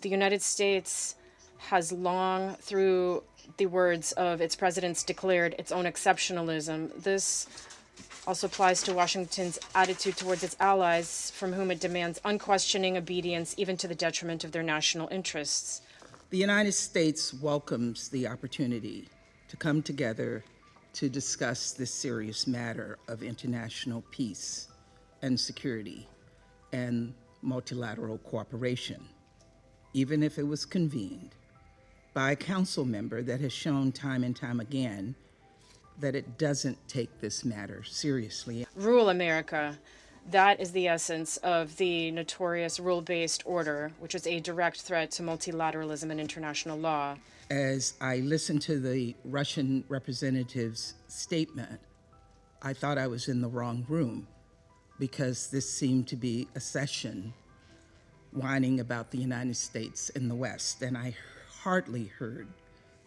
The United States has long, through the words of its presidents, declared its own exceptionalism. This also applies to Washington's attitude towards its allies, from whom it demands unquestioning obedience, even to the detriment of their national interests. The United States welcomes the opportunity to come together to discuss this serious matter of international peace and security and multilateral cooperation, even if it was convened by a council member that has shown time and time again that it doesn't take this matter seriously. Rule America. That is the essence of the notorious rule-based order, which is a direct threat to multilateralism and international law. As I listened to the Russian representative's statement, I thought I was in the wrong room, because this seemed to be a session whining about the United States and the West, and I hardly heard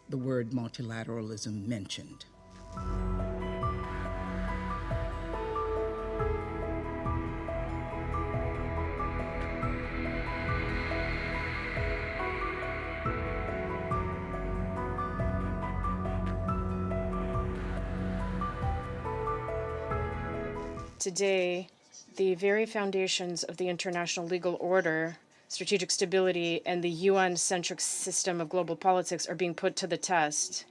the word multilateralism mentioned. Today, the very foundations of the international legal order, strategic stability, and the UN-centric system of global politics are being put to the test.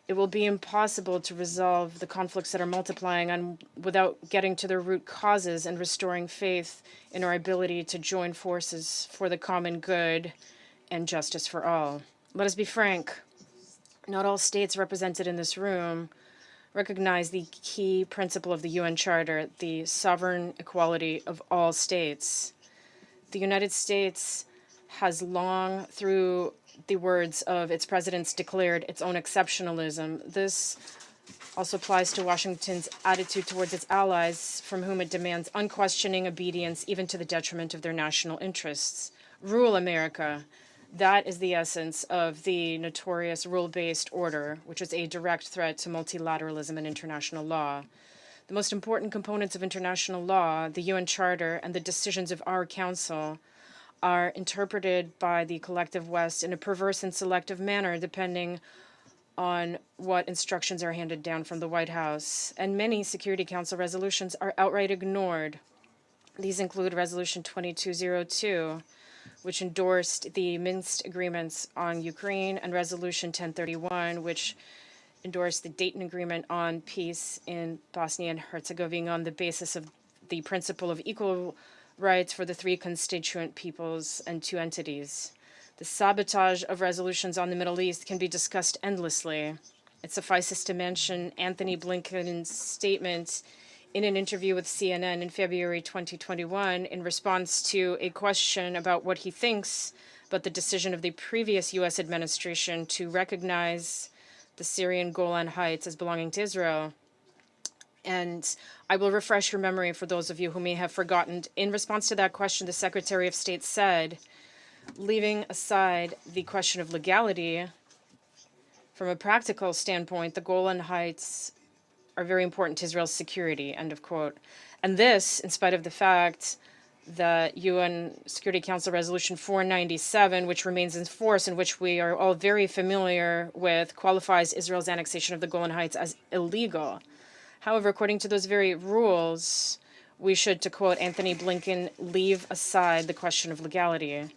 It will be impossible to resolve the conflicts that are multiplying without getting to their root causes and restoring faith in our ability to join forces for the common good and justice for all. Let us be frank. Not all states represented in this room recognize the key principle of the UN Charter, the sovereign equality of all states. The United States has long, through the words of its presidents, declared its own exceptionalism. This also applies to Washington's attitude towards its allies, from whom it demands unquestioning obedience, even to the detriment of their national interests. Rule America. That is the essence of the notorious rule-based order, which is a direct threat to multilateralism and international law. The most important components of international law, the UN Charter and the decisions of our Council, are interpreted by the collective West in a perverse and selective manner, depending on what instructions are handed down from the White House. And many Security Council resolutions are outright ignored. These include Resolution 2202, which endorsed the Minsk agreements on Ukraine, and Resolution 1031, which endorsed the Dayton Agreement on peace in Bosnia and Herzegovina on the basis of the principle of equal rights for the three constituent peoples and two entities. The sabotage of resolutions on the Middle East can be discussed endlessly. It suffices to mention Anthony Blinken's statement in an interview with CNN in February 2021 in response to a question about what he thinks about the decision of the previous U.S. administration to recognize the Syrian Golan Heights as belonging to Israel. And I will refresh your memory for those of you who may have forgotten. In response to that question, the Secretary of State said, leaving aside the question of legality, from a practical standpoint, the Golan Heights are very important to Israel's security, end of quote. And this, in spite of the fact that UN Security Council Resolution 497, which remains in force and which we are all very familiar with, qualifies Israel's annexation of the Golan Heights as illegal. However, according to those very rules, we should, to quote Anthony Blinken, leave aside the question of legality.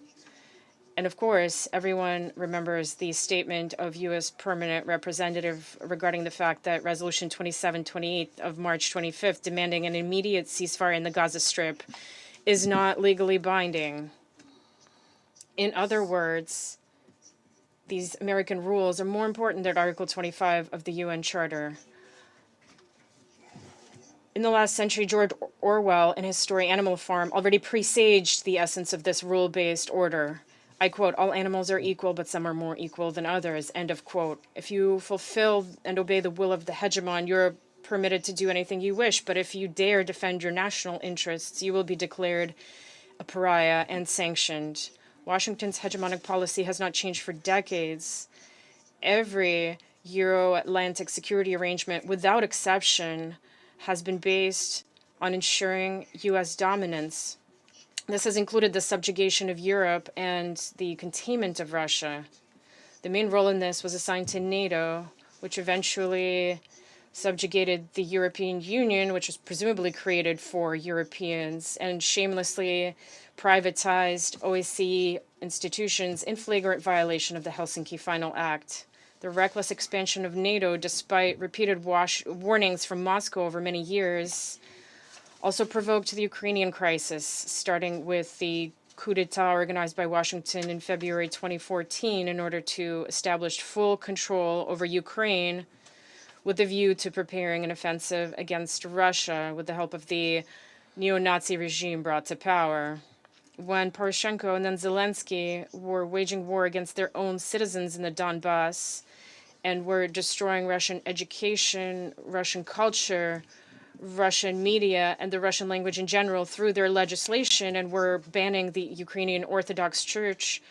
And of course, everyone remembers the statement of U.S. Permanent Representative regarding the fact that Resolution 2728 of March 25th, demanding an immediate ceasefire in the Gaza Strip, is not legally binding. In other words, these American rules are more important than Article 25 of the UN Charter. In the last century, George Orwell, in his story Animal Farm, already presaged the essence of this rule-based order. I quote, all animals are equal, but some are more equal than others, end of quote. If you fulfill and obey the will of the hegemon, you're permitted to do anything you wish, but if you dare defend your national interests, you will be declared a pariah and sanctioned. Washington's hegemonic policy has not changed for decades. Every Euro-Atlantic security arrangement, without exception, has been based on ensuring U.S. dominance This has included the subjugation of Europe and the containment of Russia. The main role in this was assigned to NATO, which eventually subjugated the European Union, which was presumably created for Europeans, and shamelessly privatized OSCE institutions in flagrant violation of the Helsinki Final Act. The reckless expansion of NATO, despite repeated warnings from Moscow over many years, also provoked the Ukrainian crisis, starting with the coup d'etat organized by Washington in February 2014 in order to establish full control over Ukraine with a view to preparing an offensive against Russia with the help of the neo-Nazi regime brought to power. When Poroshenko and then Zelensky were waging war against their own citizens in the Donbass and were destroying Russian education, Russian culture, Russian media, and the Russian language in general through their legislation and were banning the Ukrainian Orthodox Church,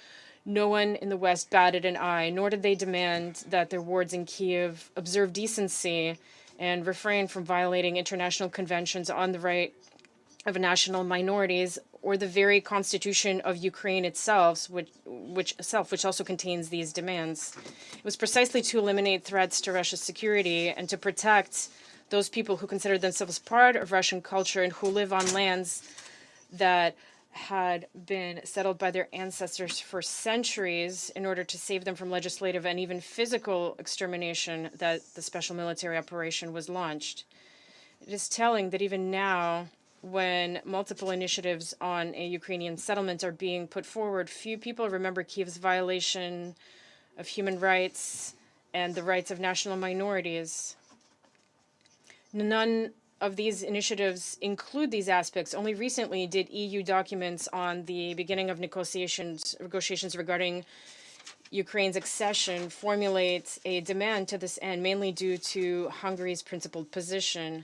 no one in the West batted an eye, nor did they demand that their wards in Kiev observe decency and refrain from violating international conventions on the right of national minorities or the very constitution of Ukraine itself, which also contains these demands. It was precisely to eliminate threats to Russia's security and to protect those people who consider themselves part of Russian culture and who live on lands that had been settled by their ancestors for centuries in order to save them from legislative and even physical extermination that the special military operation was launched. It is telling that even now, when multiple initiatives on a Ukrainian settlement are being put forward, few people remember Kiev's violation of human rights and the rights of national minorities. None of these initiatives include these aspects. Only recently did EU documents on the beginning of negotiations regarding Ukraine's accession formulate a demand to this end, mainly due to Hungary's principled position.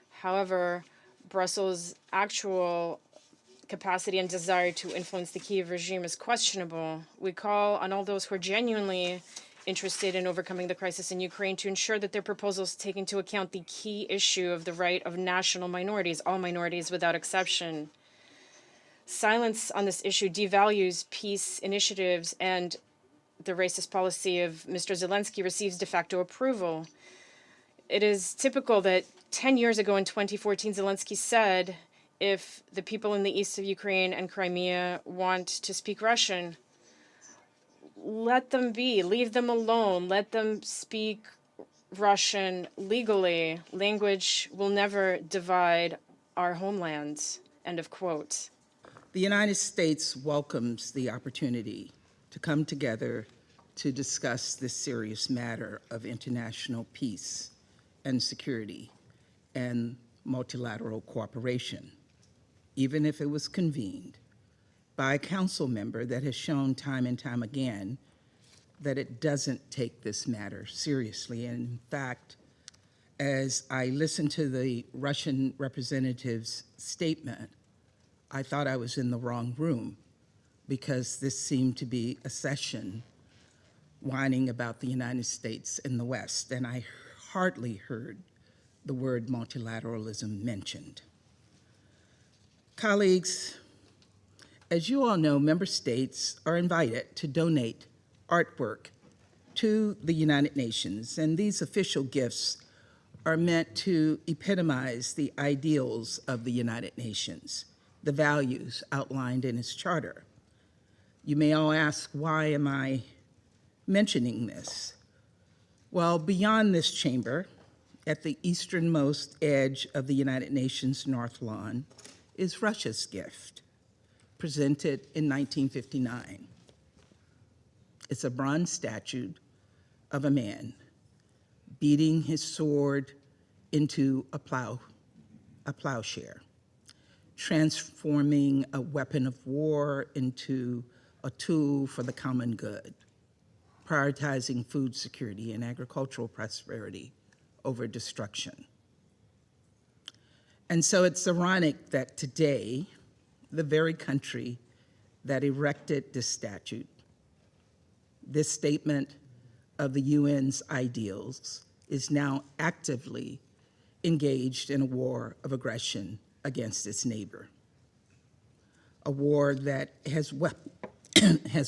However, Brussels' actual capacity and desire to influence the Kiev regime is questionable. We call on all those who are genuinely interested in overcoming the crisis in Ukraine to ensure that their proposals take into account the key issue of the right of national minorities, all minorities without exception. Silence on this issue devalues peace initiatives, and the racist policy of Mr. Zelensky receives de facto approval. It is typical that 10 years ago in 2014, Zelensky said, if the people in the east of Ukraine and Crimea want to speak Russian, let them be, leave them alone, let them speak Russian legally. Language will never divide our homelands. End of quote. The United States welcomes the opportunity to come together to discuss this serious matter of international peace and security and multilateral cooperation, even if it was convened by a council member that has shown time and time again that it doesn't take this matter seriously. And in fact, as I listened to the Russian representative's statement, I thought I was in the wrong room because this seemed to be a session whining about the United States and the West, and I hardly heard the word multilateralism mentioned. Colleagues, as you all know, member states are invited to donate artwork to the United Nations, and these official gifts are meant to epitomize the ideals of the United Nations, the values outlined in its charter. You may all ask, why am I mentioning this? Well, beyond this chamber, at the easternmost edge of the United Nations North Lawn, is Russia's gift, presented in 1959. It's a bronze statue of a man beating his sword into a plowshare, transforming a weapon of war into a tool for the common good, prioritizing food security and agricultural prosperity over destruction. And so it's ironic that today, the very country that erected this statute, this statement of the UN's ideals, is now actively engaged in a war of aggression against its neighbor. a war that has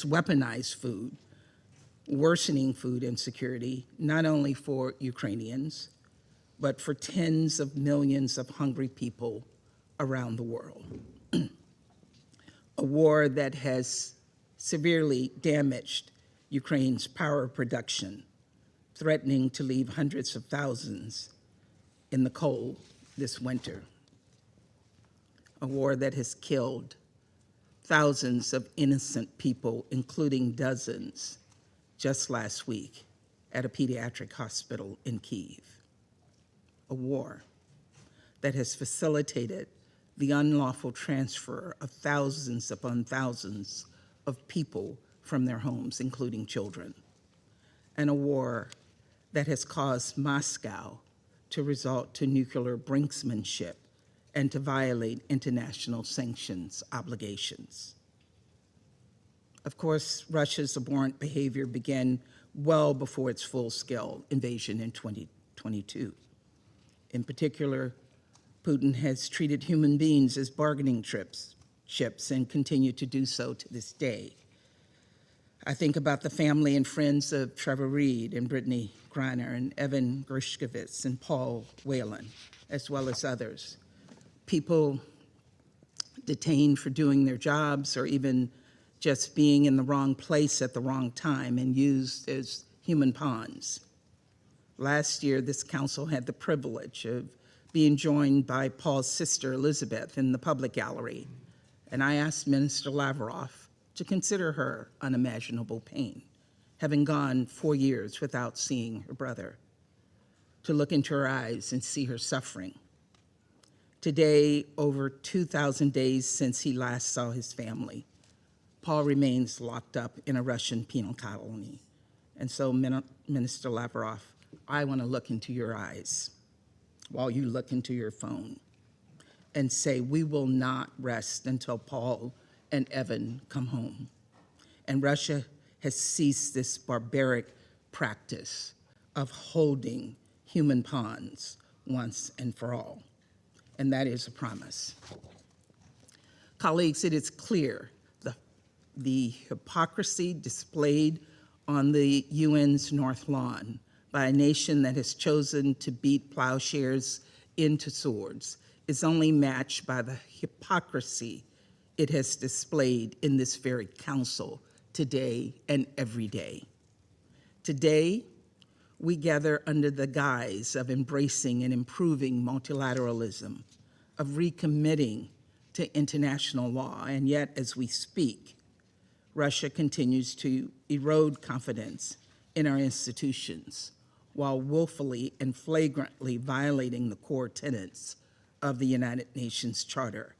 weaponized food, worsening food insecurity, not only for Ukrainians, but for tens of millions of hungry people around the world. A war that has severely damaged Ukraine's power production, threatening to leave hundreds of thousands in the cold this winter. A war that has killed thousands of innocent people, including dozens, just last week at a pediatric hospital in Kyiv. A war that has facilitated the unlawful transfer of thousands upon thousands of people from their homes, including children. And a war that has caused Moscow to resort to nuclear brinksmanship and to violate international sanctions obligations. Of course, Russia's abhorrent behavior began well before its full-scale invasion in 2022. In particular, Putin has treated human beings as bargaining chips and continue to do so to this day. I think about the family and friends of Trevor Reed and Brittany Griner and Evan Gershkovich and Paul Whelan, as well as others. People detained for doing their jobs or even just being in the wrong place at the wrong time and used as human pawns. Last year, this council had the privilege of being joined by Paul's sister, Elizabeth, in the public gallery, and I asked Minister Lavrov to consider her unimaginable pain, having gone 4 years without seeing her brother, to look into her eyes and see her suffering. Today, over 2,000 days since he last saw his family, Paul remains locked up in a Russian penal colony. And so, Minister Lavrov, I want to look into your eyes while you look into your phone and say, we will not rest until Paul and Evan come home. And Russia has ceased this barbaric practice of holding human pawns once and for all. And that is a promise. Colleagues, it is clear the hypocrisy displayed on the UN's North Lawn by a nation that has chosen to beat plowshares into swords is only matched by the hypocrisy it has displayed in this very council today and every day. Today, we gather under the guise of embracing and improving multilateralism, of recommitting to international law, and yet as we speak, Russia continues to erode confidence in our institutions while willfully and flagrantly violating the core tenets of the United Nations Charter: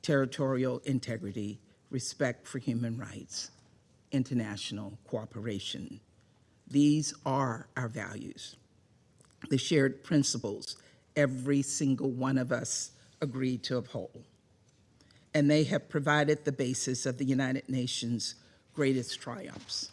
territorial integrity, respect for human rights, international cooperation. These are our values, the shared principles every single one of us agreed to uphold. And they have provided the basis of the United Nations' greatest triumphs.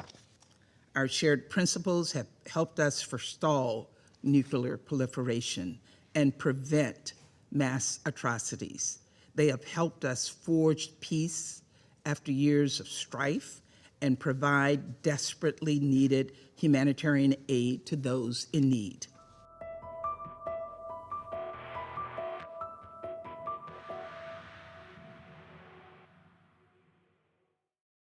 Our shared principles have helped us forestall nuclear proliferation and prevent mass atrocities. They have helped us forge peace after years of strife and provide desperately needed humanitarian aid to those in need.